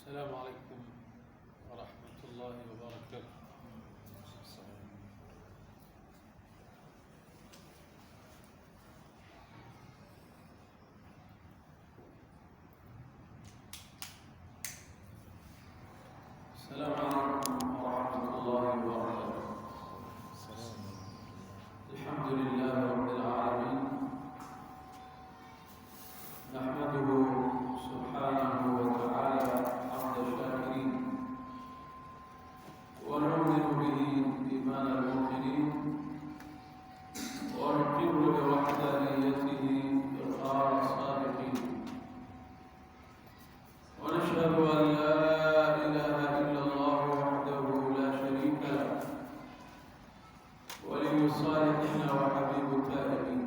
السلام عليكم ورحمة الله وبركاته. السلام عليكم ورحمة الله وبركاته. الحمد لله رب العالمين، نحمده سبحانه وتعالى حمد الشاكرين، ونؤمن به إيمان المؤمنين، ونقر بوحدانيته إقرار الصادقين، ونشهد أن لا إله إلا الله وحده لا شريك له، ولي الصالحين وحبيب التائبين،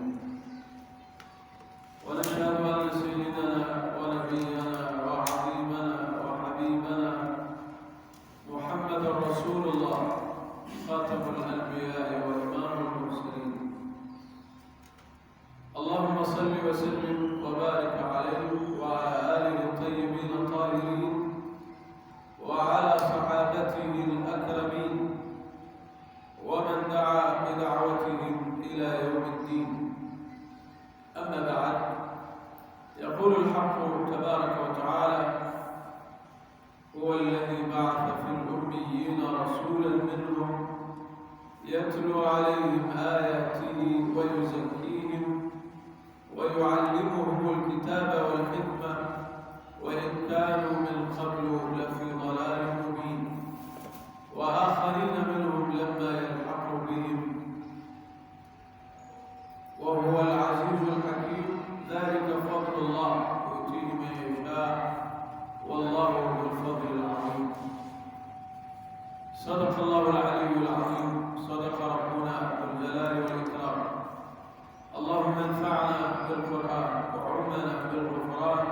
ونشهد أن سيدنا ونبينا وعظيمنا وحبيبنا محمد رسول الله، خاتم الأنبياء وإمام المرسلين. اللهم صل وسلم وبارك عليه وعلى آله الطيبين الطاهرين وعلى صحابته الأكرمين ومن دعا بدعوتهم إلى يوم الدين. أما بعد، يقول الحق تبارك وتعالى: هو الذي بعث في الأميين رسولا منهم يتلو عليهم آياته ويزكيهم ويعلمهم الكتاب والحكمة وإن كانوا من قبل لفي ضلال مبين، وآخرين منهم لما يلحقوا بهم، وهو العزيز الحكيم. ذلك فضل الله يؤتيه من يشاء، والله ذو الفضل العظيم. صدق الله العلي العظيم، صدق ربنا ذو الجلال والإكرام. اللهم انفعنا بالقرآن وعمنا بالغفران،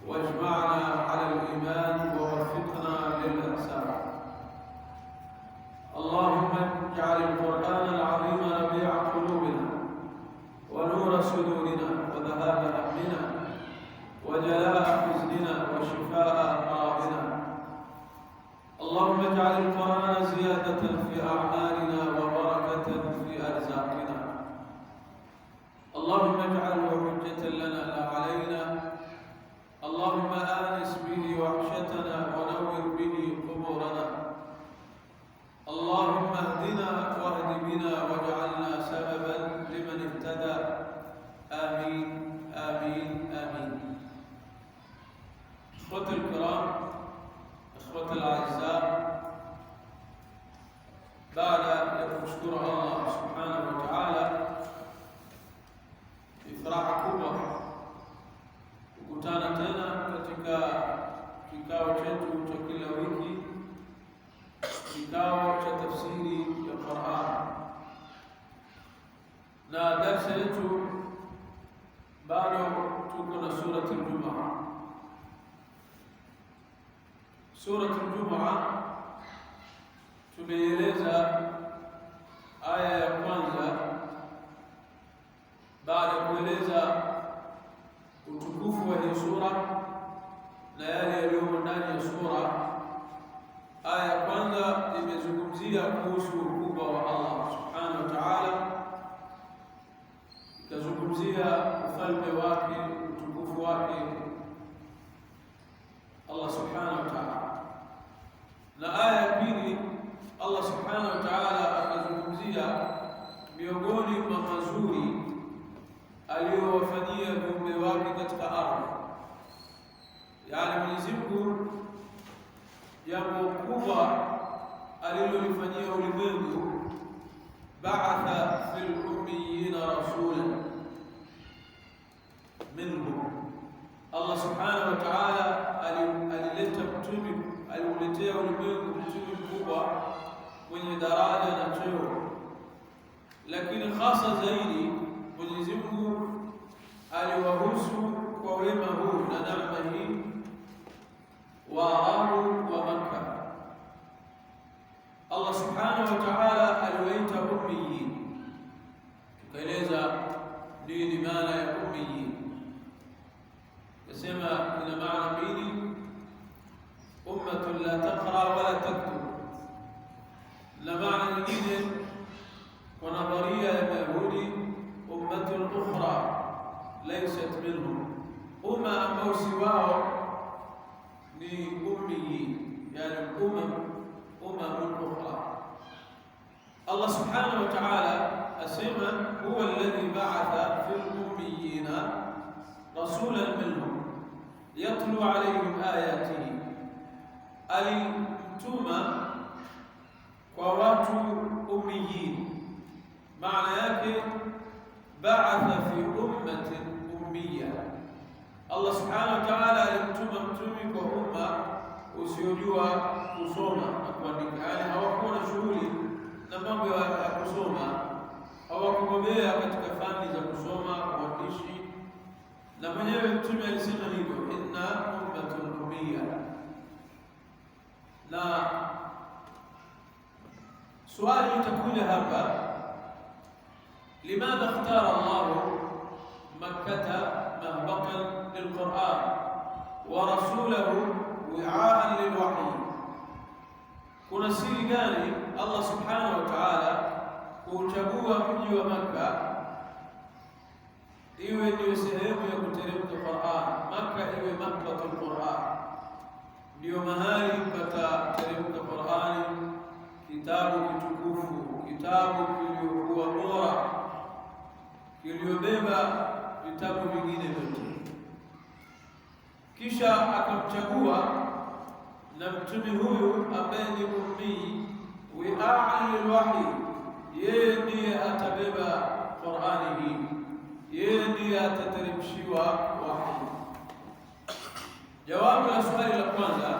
واجمعنا على الإيمان ووفقنا للإحسان. اللهم اجعل القرآن العظيم ربيع قلوبنا ونور صدورنا وذهاب همنا وجلاء حزننا وشفاء أمراضنا. اللهم اجعل القرآن زيادة في أعمالنا وبركة في أرزاقنا. اللهم اجعله حجة لنا لا علينا. اللهم آنس به وحشتنا ونور به قبورنا. اللهم اهدنا واهد بنا واجعلنا سببا لمن اهتدى. آمين آمين آمين. إخوتي الكرام، إخوتي الأعزاء، بعد أن أشكر الله سبحانه وتعالى ifuraha kubwa kukutana tena katika kikao chetu cha kila wiki, kikao cha tafsiri ya Qur'an, na darasa yetu bado tuko na surati al-Jumu'ah. Surati al-Jumu'ah tumeeleza aya ya kwanza baada ya kueleza utukufu wa hii sura na yale yaliyomo ndani ya sura. Aya ya kwanza imezungumzia kuhusu ukubwa wa Allah subhanahu wa ta'ala, ikazungumzia ufalme wake, utukufu wake Allah subhanahu wa ta'ala. Na aya ya pili Allah subhanahu wa ta'ala akazungumzia miongoni mwa mazuri aliyowafanyia viumbe wake katika ardhi, yaani Mwenyezi Mungu jambo kubwa alilolifanyia ulimwengu, ba'atha fil ummiyina rasulan minhum. Allah subhanahu wa ta'ala alileta mtume, aliuletea ulimwengu mtume mkubwa mwenye daraja na cheo, lakini hasa zaidi Mwenyezi Mungu aliwahusu kwa wema huu na neema hii Waarabu wa Makka. Allah subhanahu wa ta'ala aliwaita ummiyin, tukaeleza nini maana ya ummiyin. Nasema ina maana mbili. ummatun la taqra wala taktub. Na maana nyingine kwa nadharia ya Mayahudi, ummatun ukhra laysat minhum, umma ambao si wao ni ummiyin, yani umamun ukhra. Allah subhanahu wa ta'ala asema huwa alladhi ba'atha fil ummiyina rasulan minhum yatlu alayhim ayatihi, alimtuma kwa watu ummiyin. Maana yake ba'atha fi ummatin ummiya, Allah subhanahu wa ta'ala alimtuma mtumi kwa umma usiojua kusoma na kuandika, yani hawakuwa na shughuli na mambo ya kusoma, hawakubobea katika fani za kusoma, uandishi. Na mwenyewe mtume alisema hivyo, inna ummatun ummiya. Na swali litakuja hapa, limadha ikhtara Allah Makkah mahbatan lilquran wa rasulahu wi'aan lilwahyi? Kuna siri gani Allah subhanahu wa ta'ala kuchagua mji wa Makkah iwe ndio sehemu ya kuteremka Qur'an, Makkah iwe mahbatul Qur'an, ndio mahali patateremka Qur'ani, kitabu kitukufu, kitabu kiliokuwa bora, kiliobeba vitabu vingine vyote. Kisha akamchagua na mtume huyu ambaye ni ummi, wi'aan lilwahyi, yeye ndiye atabeba Qur'ani hii, yeye ndiye atateremshiwa wahyi. Jawabu la swali la kwanza,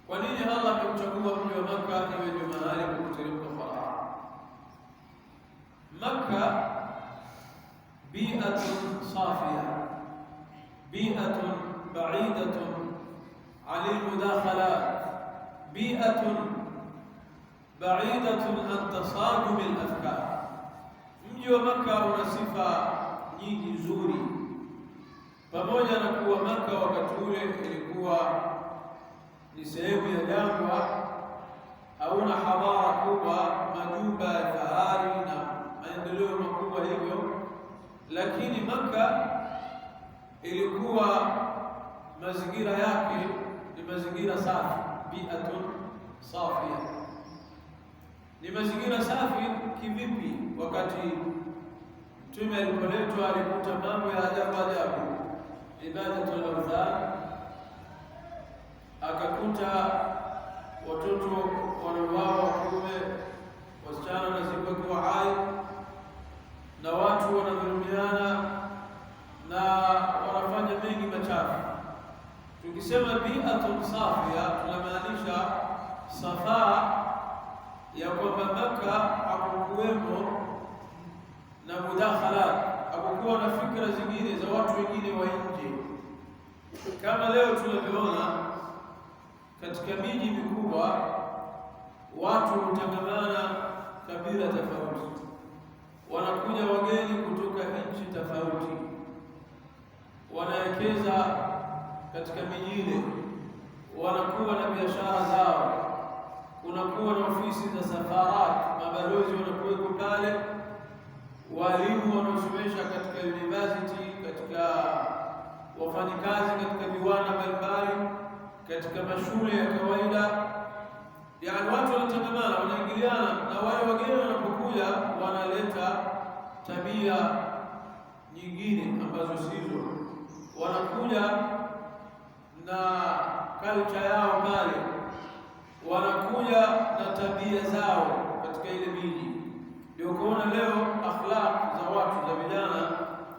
kwa nini Allah amemchagua mji wa Makkah iwe ndio mahali pa kuteremka Qur'an? Makkah bi'atun safiya, bi'atun ba'idatun 'an al-mudakhalat, bi'atun ba'idatun an tasadum al-afkar. Mji wa Makkah una sifa nyingi nzuri, pamoja na kuwa Makkah wakati ule ilikuwa ni sehemu ya jangwa, hauna hadhara kubwa, majumba ya fahari na maendeleo makubwa hivyo, lakini Makkah ilikuwa mazingira yake ni mazingira safi, bi'atun safia. Ni mazingira safi kivipi? Wakati mtume alipoletwa alikuta mambo ya ajabu ajabu, ibadatul awthan, akakuta watoto wanauawa wa kiume, wasichana wanazikwa wakiwa hai, na watu wanadhulumiana na wanafanya mengi machafu. Tukisema bi'atun safia tunamaanisha safaa ya kwamba Makkah hakukuwemo na mudakhalat, hakukuwa na fikra zingine za watu wengine wa nje kama leo tunavyoona katika miji mikubwa. Watu hutangamana kabila tofauti, wanakuja wageni kutoka nchi tofauti, wanaekeza katika miji ile, wanakuwa na biashara zao, kunakuwa na ofisi za safarat, mabalozi wanakuweko pale, walimu wanaosomesha katika university, katika wafanyikazi katika viwanda mbalimbali, katika mashule ya kawaida. Yani watu wanatangamana, wanaingiliana, na wale wageni wanapokuja wanaleta tabia nyingine ambazo sizo, wanakuja na culture yao pale, wanakuja na tabia zao katika ile miji. Ndio kuona leo akhlaq za watu za vijana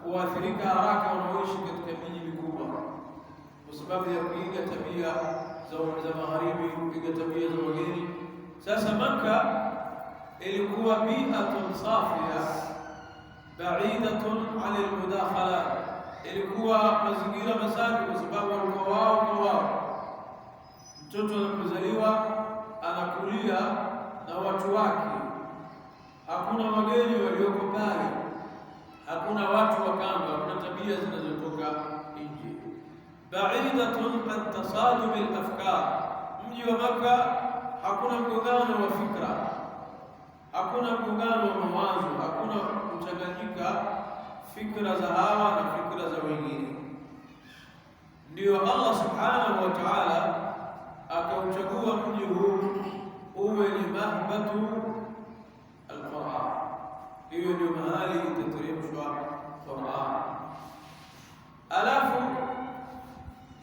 huathirika haraka wanaoishi katika miji mikubwa, kwa sababu ya kuiga tabia za magharibi, kuiga tabia za wageni. Sasa Makkah ilikuwa bi'atun safia ba'idatun 'an al-mudakhalat, ilikuwa mazingira masafi, kwa sababu walikuwa wao kwa wao. Mtoto anapozaliwa anakulia na watu wake, hakuna wageni walioko pale, hakuna watu wa kando, hakuna tabia zinazotoka nje, ba'idatun an tasadum al-afkar. Mji wa Makka hakuna mgongano wa fikra, hakuna mgongano wa mawazo, hakuna kuchanganyika fikra za hawa na fikra za wengine. Ndio Allah subhanahu wa ta'ala akauchagua mji huu uwe ni mahbatu al-Qur'an. Hiyo ndio mahali itateremshwa Qur'an. Alafu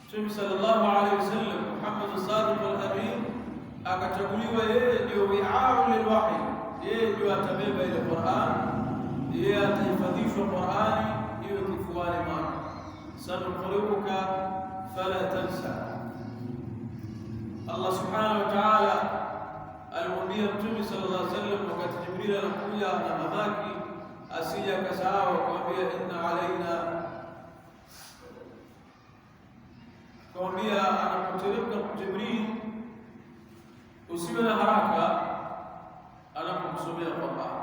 Mtume sallallahu alayhi wasallam Muhammad as-Sadiq al-Amin akachaguliwa yeye ndio wi'a'u lilwahi, yeye ndio atabeba ile Qur'an, yeye atahifadhishwa Qur'ani iwe kifuani mwake. Sanuqri'uka fala tansa. Allah subhanahu wa ta'ala alimwambia Mtume sallallahu alayhi wasallam wakati Jibril anakuja na mamaki asije akasahau, akamwambia inna alaina, akamwambia anapoteremka Jibril usiwe na haraka anapokusomea Qur'an,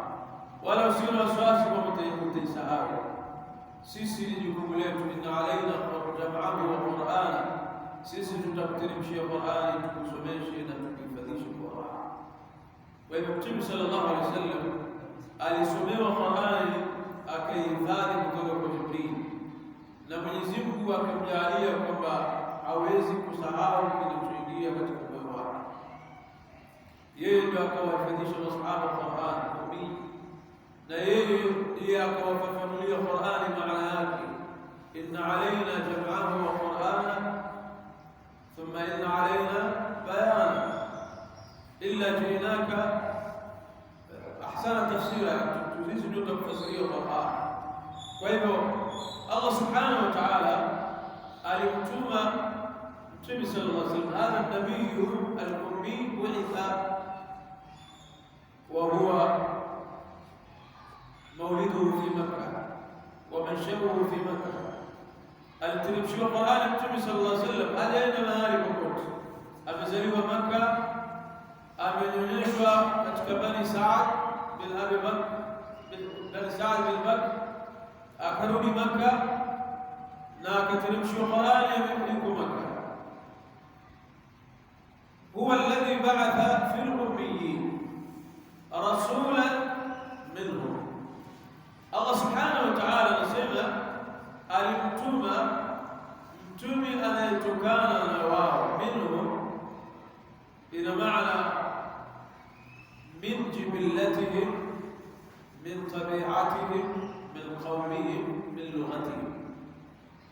wala usiwe na wasiwasi kwamba utaisahau. Sisi ni jukumu letu, inna alaina jam'ahu wa Qur'ana, sisi tutakuteremshia Qur'ani tukusomeshe na tukuhifadhishe Qur'an. Kwa hivyo Mtume sallallahu alaihi wasallam alisomewa Qur'ani akaihifadhi kutoka kwa Jibril, na Mwenyezi Mungu akamjalia kwamba hawezi kusahau kinachoingia katika moyo wake. Yeye ndio akawahifadhisha masahaba Qur'an ummi, na yeye ndiye akawafafanulia Qur'ani maana yake, inna alaina jam'ahu wa Qur'ana thumma inna alaina bayana illa ji'naka ahsana tafsira, tuzizi ndio tafsiria Qur'an. Kwa hivyo Allah subhanahu wa ta'ala alimtuma Mtume sallallahu alaihi wasallam, hadha an-nabiyyu al-ummi bu'itha wa huwa mawliduhu fi Makkah wa manshabuhu fi Makkah. Aliteremshiwa Qur'an Mtume sallallahu alaihi wasallam hajaenda mahali popote, amezaliwa Makkah, amenyonyeshwa katika Bani Sa'd bin Abi Bakr, Bani Sa'd bin Bakr, akarudi Makkah na akateremshiwa Qur'an yuko Makkah. Huwa alladhi ba'atha fil ummiyyin rasulan minhum. Allah subhanahu wa ta'ala anasema alimtuma mtume anayetokana na wao, minhum ina maana min jibillatihim, min tabi'atihim, min qawmihim, min lughatihim.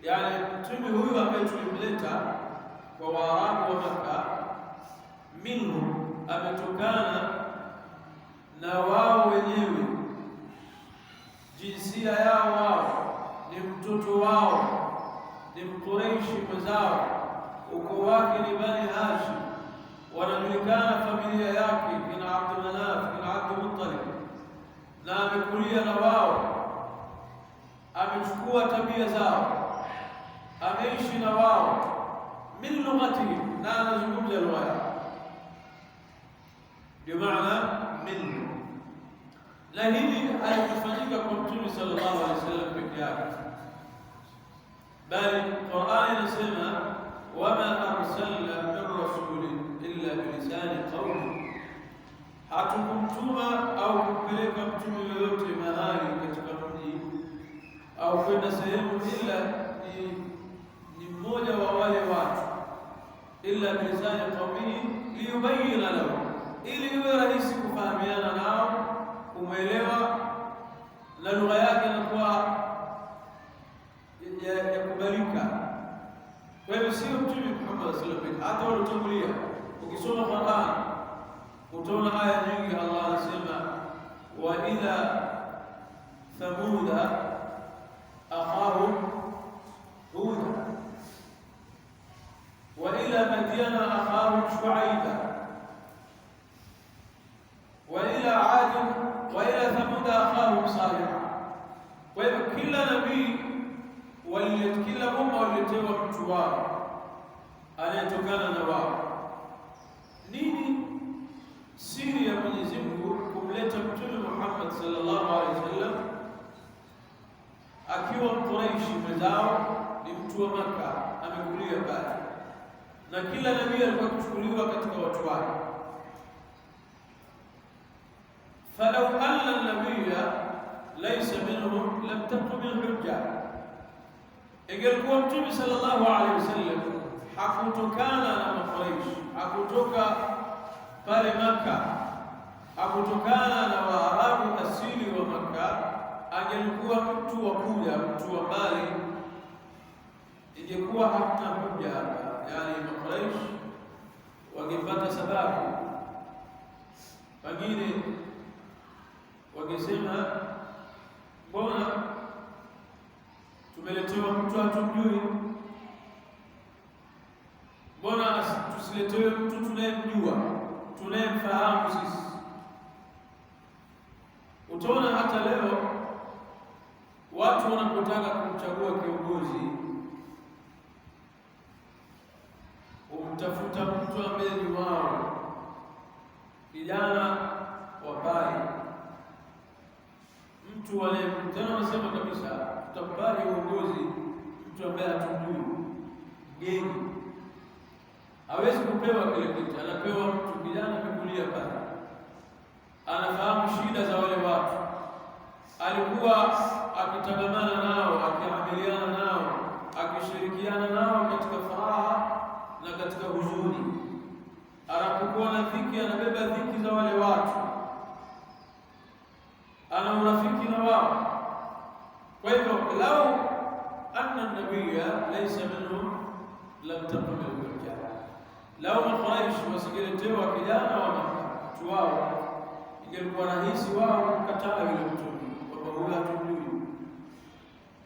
Yani mtume huyu ambaye tulimleta kwa Waarabu wa Makkah, minhum ametokana na wao wenyewe, jinsia yao wao, ni mtoto wao, ni Mquraishi mwenzao, ukoo wake ni Bani Hashim, wanajulikana familia yake kina Abd Manaf, kina Abd Muttalib, na amekulia na wao, amechukua tabia zao, ameishi na wao, min lughatihim, na anazungumza lugha yao, ndio maana min. Na hili halikufanyika kwa Mtume sallallahu alaihi wasallam peke yake, bali Qur'an inasema wama arsalna min rasulin illa bilisani qawmi, hatukumtuma au kumpeleka mtume yoyote mahali katika mji au kwenda sehemu ila ni mmoja wa wale watu, illa bilisani qawmi liyubayyina lahum, ili iwe rahisi kufahamiana nao, kumwelewa, na lugha yake inakuwa ya kubalika. Kwa hivyo sio Mtume Muhammad sallallahu alaihi wasallam, hata walotangulia. Ukisoma Qur'an utaona aya nyingi Allah anasema wa ila thamuda akhahum huda wa ila madyana akhahum shu'aiba wa ila ad wa ila thamuda akhahum salih. Kwa hivyo kila nabii kila umma waliletewa mtu wao anayetokana na wao. Nini siri ya Mwenyezi Mungu kumleta Mtume Muhammad sallallahu alaihi wasallam akiwa Quraishi mwenzao, ni mtu wa Makkah, amekulia kulia pale, na kila nabii alikuwa kuchukuliwa katika watu wake. Falau anna nabiyya laysa minhum lam taqum al-hujja, ingelikuwa Mtume sallallahu alaihi wasallam hakutokana na Quraysh, hakutoka pale Makka, hakutokana na Waarabu asili wa Makka, angelikuwa mtu wa kuja, mtu wa mbali, ingekuwa hakuna hujja hapa. Yani Quraysh wangepata sababu, pengine wangesema mbona tumeletewa mtu hatumjui, mbona tusiletewe mtu tunayemjua, tunayemfahamu sisi. Utaona hata leo watu wanapotaka kumchagua kiongozi, umtafuta mtu ambaye ni wao, kijana wa bai, mtu wale tena wanasema kabisa tutakubali uongozi mtu ambaye hatumjui, mgeni. Hawezi kupewa kile kitu, anapewa mtu kijana amekulia pale, anafahamu shida za wale watu, alikuwa akitangamana nao, akiamiliana nao, akishirikiana nao katika furaha na katika huzuni. Anapokuwa na dhiki, anabeba dhiki za wale watu, ana urafiki na wao. Kwa hivyo lau anna nabiyya laysa minhum lam taqum al-hujja, lau Quraysh wasingeletewa kijana wa Makka wao, ingelikuwa rahisi wao kukataa yule mtume kwamba huyu hatumjui,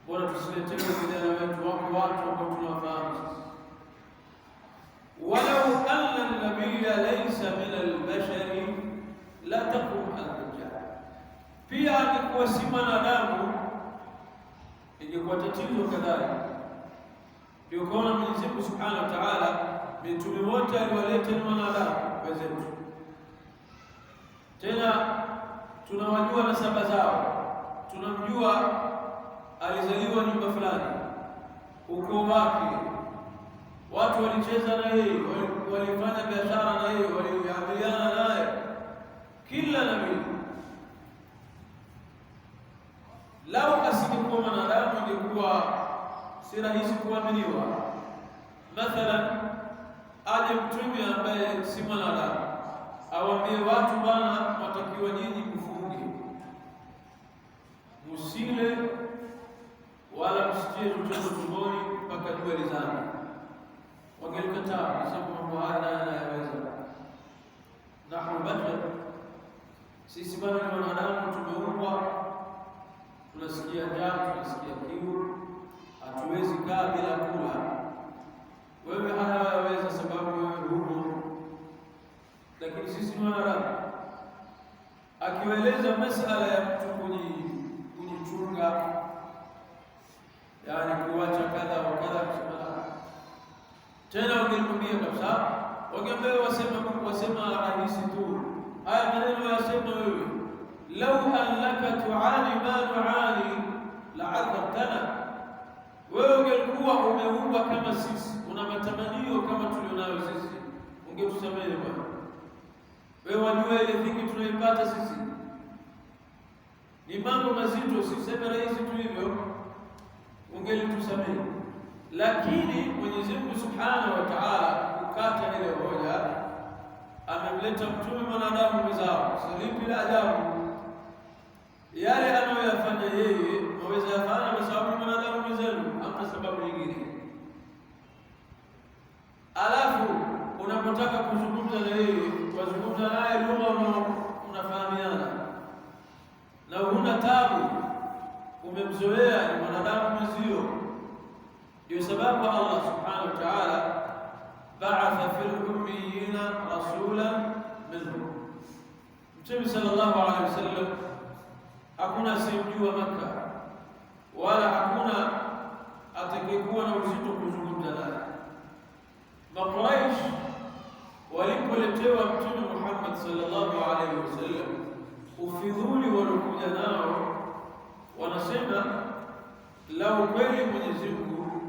bora tusiletewe kijana wetu, wako watu ambao tunawafahamu sisi. Walau anna an-nabiyya laysa min al-bashari la taqum al-hujja, pia angekuwa si mwanadamu ingekuwa tatizo kadhalika. Ndio kaona Mwenyezi Mungu Subhanahu wa Ta'ala mitume wote aliwaleta ni wanadamu wenzetu, tena tunawajua nasaba zao, tunamjua alizaliwa nyumba fulani, ukoo wake, watu walicheza na yeye, walifanya biashara na yeye, waliamiliana naye. Kila nabii lau asingekuwa mwanadamu ingekuwa si rahisi kuaminiwa. Mathalan, aje mtume ambaye si mwanadamu awaambie watu, bana, watakiwa nyinyi kufunge, musile wala msitie chochote tumboni mpaka jua lizame. Wangelikataa, nasema mambo haya yanaweza. Nahnu bashar, sisi bana ni wanadamu, tumeumbwa, tunasikia njaa, tunasikia kiu, hatuwezi kaa bila kula. Wewe hayaweza sababu wewe huko, lakini sisi ni wanadamu. Akiwaeleza masala ya mtu kujichunga, yani kuacha kadha wa kadha, tena wangemwambia kabisa, wangeambia wasema rahisi tu. Haya maneno yasema wewe, lau annaka tuani ma nuani la'adhabtana, wewe ungekuwa umeumbwa kama sisi, una matamanio kama tulionayo sisi, ungetusamehe bwana. Wewe wajua ile dhiki tunaipata sisi ni mambo mazito, usiseme rahisi tu hivyo, ungelitusamehe. Lakini Mwenyezi Mungu Subhanahu wa Ta'ala kukata ile hoja, amemleta mtume mwanadamu mwenzao. Salipi la ajabu, yale anayoyafanya yeye waweza yafanya kwa sababu ni mwanadamu mwenzenu, hamna sababu nyingine. Alafu unapotaka kuzungumza na yeye, wazungumza naye lugha unafahamiana na huna tabu, umemzoea, ni mwanadamu mwenzio. Ndio sababu Allah Subhanahu wa Ta'ala ba'atha fil ummiyina rasulan minhum. Mtume sallallahu alaihi wasallam hakuna asiyemjua Makka, wala hakuna atakayekuwa na uzito kuzungumza naye. Quraysh walipoletewa Mtume Muhammad sallallahu alaihi wasallam, ufidhuli waliokuja nao, wanasema lau kweli Mwenyezi Mungu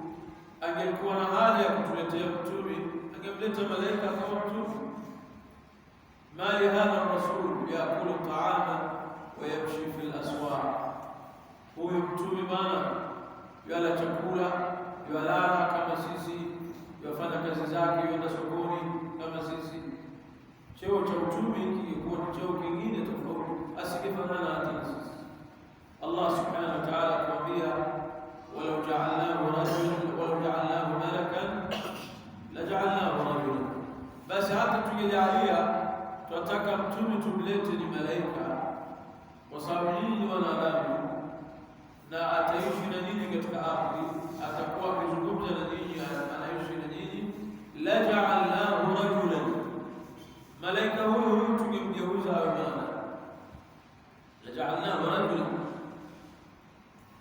angelikuwa na haja ya kutuletea mtume, angemleta malaika kama mtume. Mali hadha rasul yakulu taama wa yamshi fil aswaq, huyu mtume bana yala chakula, yalala kama sisi, yafanya kazi zake, yenda sokoni kama sisi. Cheo cha utume kingekuwa ni cheo kingine tofauti, asigefanana hata na sisi. Allah subhanahu wa ta'ala akwambia, walau ja'alnahu rajulan walau ja'alnahu malakan laja'alnahu rajulan, basi hata tungejalia tunataka mtume tumlete ni malaika, kwa sababu nyinyi ni wanadamu na ataishi na nyinyi katika ardhi, atakuwa akizungumza na nyinyi, anaishi na nyinyi. Laja'alnahu rajulan, malaika huyu tungemgeuza awe mwanadamu. Laja'alnahu rajulan,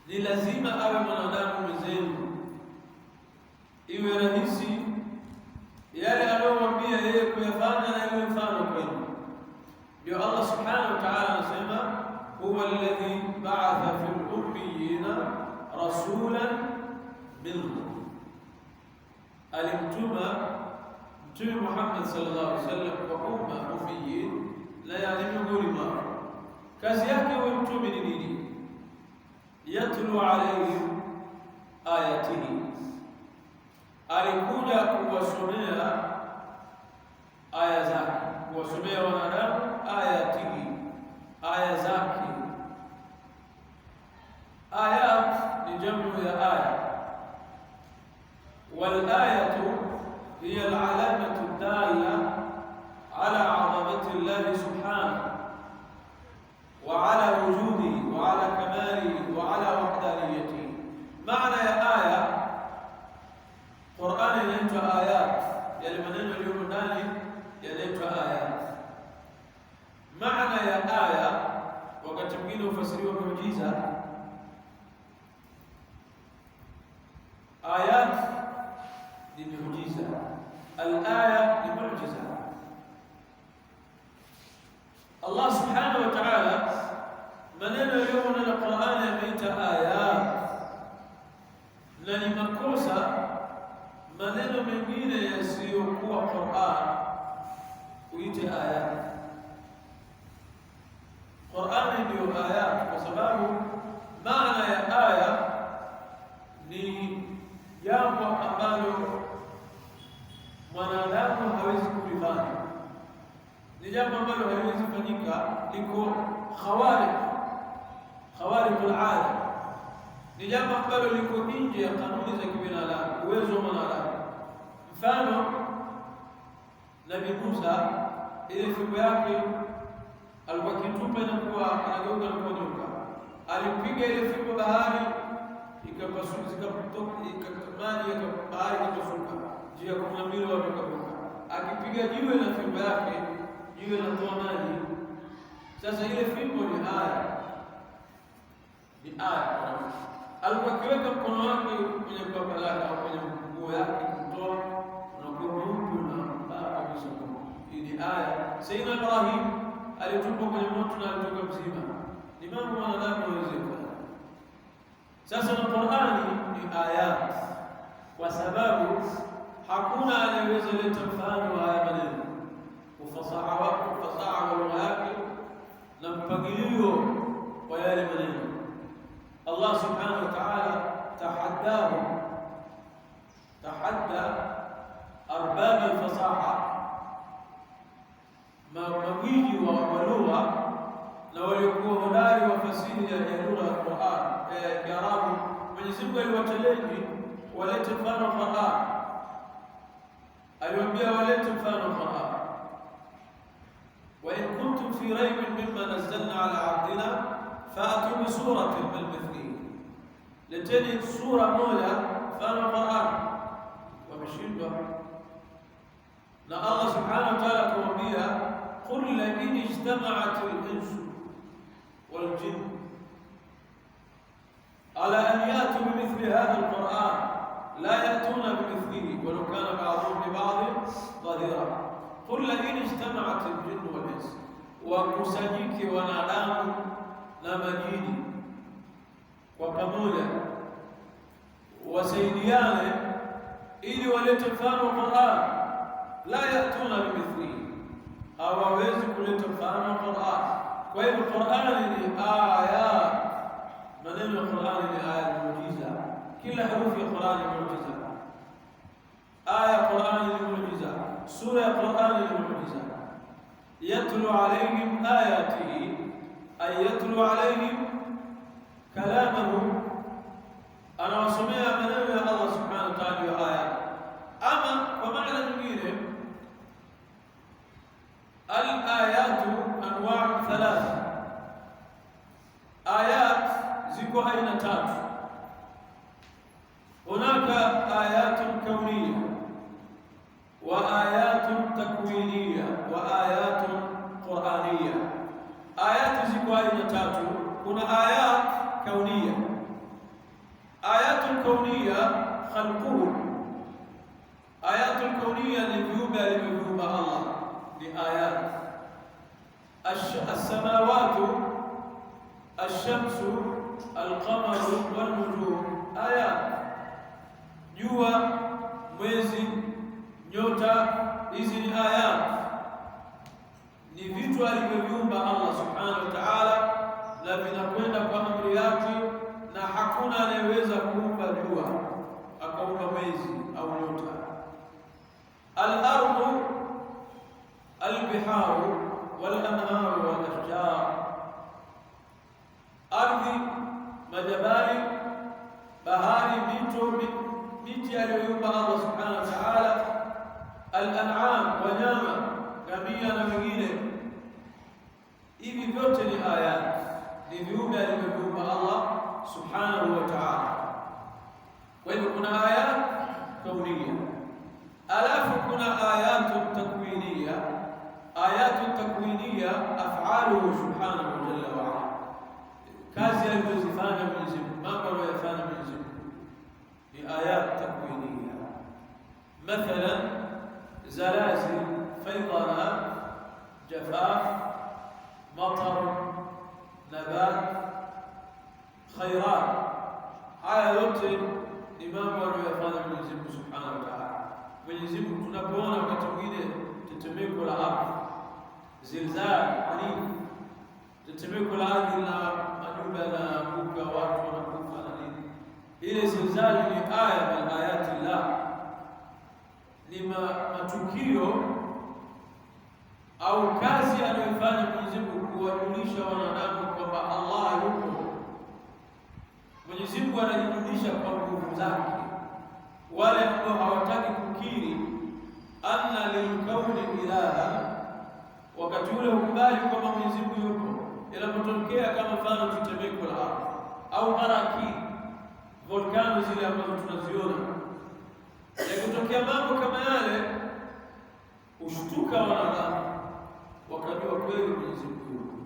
ni lazima awe mwanadamu mwenzenu, iwe rahisi yale aliyomwambia yeye kuyafanya na iwe mfano kwenu. Ndio Allah subhanahu wa ta'ala anasema, huwa alladhi ba'atha fil ummiyina rasulan minhum, alimtuma Mtume Muhammad sallallahu alaihi wasallam kwa umma ummiyin, la yani miongoni mwao. Kazi yake huyo mtume ni nini? Yatlu alayhim ayatihi, alikuja kuwasomea aya zake, kuwasomea wanadamu ayatihi, aya zake. Ayat ni jamu ya aya, wal ayatu hiya al alamatu dalla ala azamati Allah subhanahu wa ala wujudihi wa ala kamalihi wa ala wahdaniyatihi. Maana ya aya, Qur'an inaitwa ayat, yale maneno yaliyo ndani yanaitwa ayat. Maana ya aya wakati mwingine hufasiriwa muujiza. Ayat ni muujiza, al-aya ni muujiza. Allah subhanahu wa ta'ala maneno yaliyo ndani ya Qur'an yameita ayat, na ni makosa maneno mengine yasiyokuwa Qur'an kuita ayat. Qur'an ndio ayat kwa sababu maana ya aya ni jambo ambalo mwanadamu hawezi kulifanya, ni jambo ambalo haliwezi kufanyika, liko khawariqul aada, ni jambo ambalo liko nje ya kanuni za kibinadamu, uwezo wa mwanadamu. Mfano, Nabii Musa ile fimbo yake alikuwa kitupa na kuwa anageuka na kuwa nyoka, alipiga ile fimbo bahari ikapasuka, zikatoka maji ya bahari ikapasuka, njia 12 wakavuka. Akipiga jiwe na fimbo yake, jiwe linatoa maji. Sasa ile fimbo ni aya, ni aya. Alikuwa akiweka mkono wake kwenye baba lake au kwenye mguu yake kutoa na kurudi na mpaka kabisa. Hii ni aya. Sayyidina Ibrahim alitupwa kwenye moto na alitoka mzima. Ni mambo mwanadamu hawezi kufanya. Sasa na Qur'ani ni ayat, kwa sababu hakuna anayeweza leta mfano wa haya maneno, ufasaha wake, ufasaha wa lugha yake na mpangilio wa yale maneno. Allah subhanahu wa ta'ala tahadda arbab al-fasaha, mawiji wa lugha na waliokuwa hodari wa fasiri ya lugha ya Qur'an ya Kiarabu. Mwenyezi Mungu aliwachallenge walete mfano wa Qur'an, aliwaambia walete mfano wa Qur'an. Wa in kuntum fi raybin mimma nazzalna ala 'abdina fa'tu bi suratin min mithlihi, leteni sura moja mfano wa Qur'an. Wameshindwa, na Allah subhanahu wa ta'ala akamwambia, qul la in ijtama'at al-insu wal jinn ala an ya'tu bi mithli hadha al-Qur'an la ya'tuna bi mithlihi walau kana ba'dhum li ba'dhin dhahira. Qul la in ijtama'at al-jinn wal ins, wa kusanyike wanadamu na majini kwa pamoja wasaidiane ili walete mfano wa Qur'an, la yatuna bimithlihi, hawawezi kuleta mfano wa Qur'an. Kwa hivyo Qur'an ni aya, maneno ya Qur'an ni aya ya muujiza. Kila herufi ya Qur'an ni muujiza, aya ya Qur'an ni muujiza, sura ya Qur'an ni muujiza. Yatlu alayhim ayatihi, ay yatlu alayhim kalamahu, anawasomea maneno ya Allah subhanahu wa ta'ala ya aya. Ama kwa maana nyingine, al-ayatu anwa' thalatha, ayat ziko aina tatu. Hunaka ayatun kauniyya wa ayatun takwiniyya wa ayatun qur'aniyya. Ayat ziko aina tatu. Kuna ayat kauniyya. Ayatul kauniyya khalquhu, ayatul kauniyya ni viumbe alivyoumba Allah, ni ayat. As-samawati, ash-shamsu, al-qamaru wan-nujum, ayat. Jua, mwezi, nyota, hizi ni ayat, ni vitu alivyoviumba Allah subhanahu wa ta'ala, na vinakwenda kwa amri yake, na hakuna anayeweza kuumba jua akaumba mwezi au nyota. Al-ardu, al-biharu, wal-anharu, wal-ashjar, ardhi, majabali, bahari, mito, miti aliyoumba Allah subhanahu wa ta'ala. Al-an'am, wanyama, ngamia na wengine. Hivi vyote ni ayat, ni viumbe alivyoumba Allah subhanahu wa ta'ala. Kwa hivyo kuna ayat kauniyya, alafu kuna ayatu takwiniyya. Ayatu takwiniyya af'aluhu subhanahu jalla wa ala, kazi alizozifanya Mwenyezi Mungu, mambo aliyofanya Mwenyezi Mungu ni ayat takwiniyya. Mathalan zalazil, faydarat, jafaf, matar, nabat, khairat. Haya yote ni mambo aliyofanya Mwenyezi Mungu subhanahu wa ta'ala. Mwenyezi Mungu tunapoona wakati mwingine tetemeko la ardhi, zilzal, hanif, tetemeko la ardhi na majumba yanaanguka, watu wanakufa na nini, ile zilzal ni aya min ayati Allah, ni matukio au kazi anayofanya Mwenyezi Mungu kuwajulisha wanadamu kwamba Allah yupo. Mwenyezi Mungu anajijulisha kwa nguvu zake. Wale ambao hawataki kukiri anna lilkauni ilaha, wakati ule ukubali kwamba Mwenyezi Mungu yupo, inapotokea kama mfano tetemeko la ardhi au baraki, volkano zile ambazo tunaziona, yakitokea mambo kama yale, ushtuka wanadamu wakajua kweli Mwenyezi Mungu.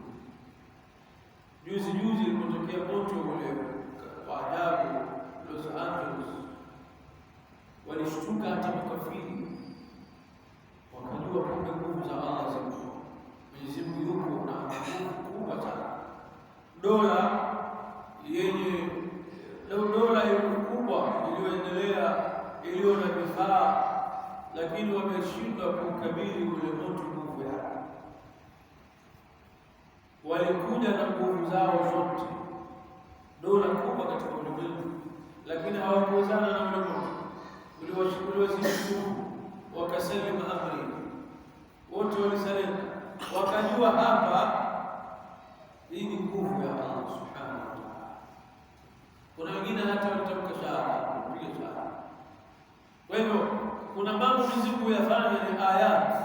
Juzi ilipotokea moto ule wa ajabu Los Angeles, walishtuka hata makafiri, wakajua kumbe nguvu za Allah zipo, Mwenyezi Mungu yupo na nguvu kubwa sana. Dola yenye dola kubwa iliyoendelea, iliyo na vifaa, lakini wameshindwa kukabili ule moto nguvu yake. Walikuja na nguvu zao zote, dola kubwa katika ulimwengu, lakini hawakuwezana na ule moto. Uliwazidi wakasalimu amri, wote walisalimu, wakajua hapa hii ni nguvu ya Allah subhanahu wa ta'ala. Kuna wengine hata walitamka shahada, kupiga shahada. Kwa hivyo kuna mambo Mwenyezi Mungu yafanya ni ayat.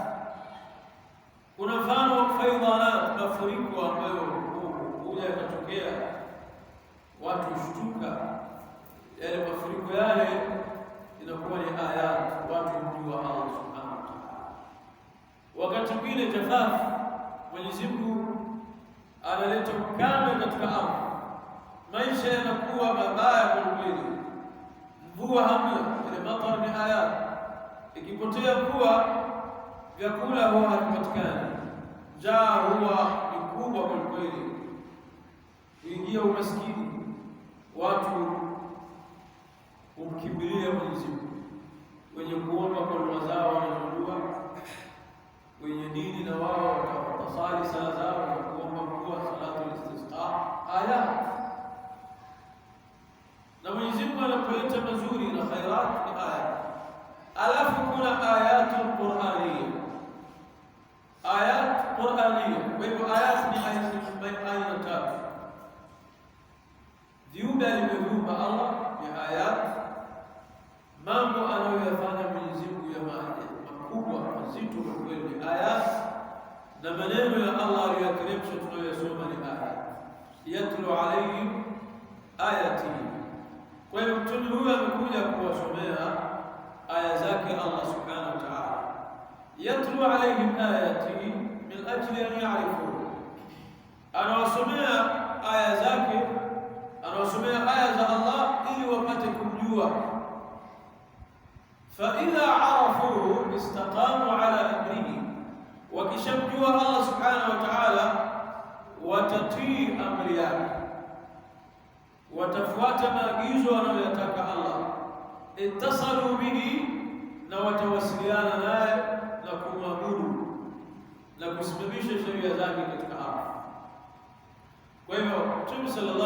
Kuna mfano wa faidhanat, mafuriko ambayo huja yakatokea, watu hushtuka, yale mafuriko yale inakuwa ni ayat, watu humjua Allah subhanahu wa ta'ala. Wakati mwingine jafafu, Mwenyezi Mungu analeta ukame katika ardhi, maisha yanakuwa mabaya kwa kweli, mvua hamna, ile matar ni ayat. Ikipotea mvua, vyakula huwa havipatikani, njaa huwa ni kubwa kwa kweli, kuingia umaskini, watu humkimbilia Mwenyezi Mungu. wenye kuomba kwa lugha zao wanazojua, wenye dini na wao watasali sala zao na kuomba mvua, salatu istisqa, ayat. Na Mwenyezi Mungu anapoleta mazuri na khairat ni aya. Alafu kuna ayatul Qur'aniyya, ayat Qur'aniyya. Kwa hivyo ayat ni aina tatu. Viumbe alivyoviumba Allah ni ayat, mambo anayoyafanya Mwenyezi Mungu ya makubwa mazito kwa kweli ni ayat, na maneno ya Allah aliyoyateremsha tunayosoma ni ayat. Yatlu alayhim ayatihi. Kwa hivyo mtume huyu amekuja kuwasomea aya zake Allah subhanahu wa ta'ala. Yatlu alayhim ayatihi min ajli an ya'rifu, anawasomea aya zake, anawasomea aya za Allah ili wapate kumjua. Fa idha arafuhu istaqamu ala amrihi, wakishamjua Allah subhanahu wa ta'ala watatii amri yake, watafuata maagizo anayoyataka Allah. Ittasalu bihi, na watawasiliana naye na kumwabudu na kusimamisha sheria zake katika ardhi. Kwa hivyo Mtume sallallahu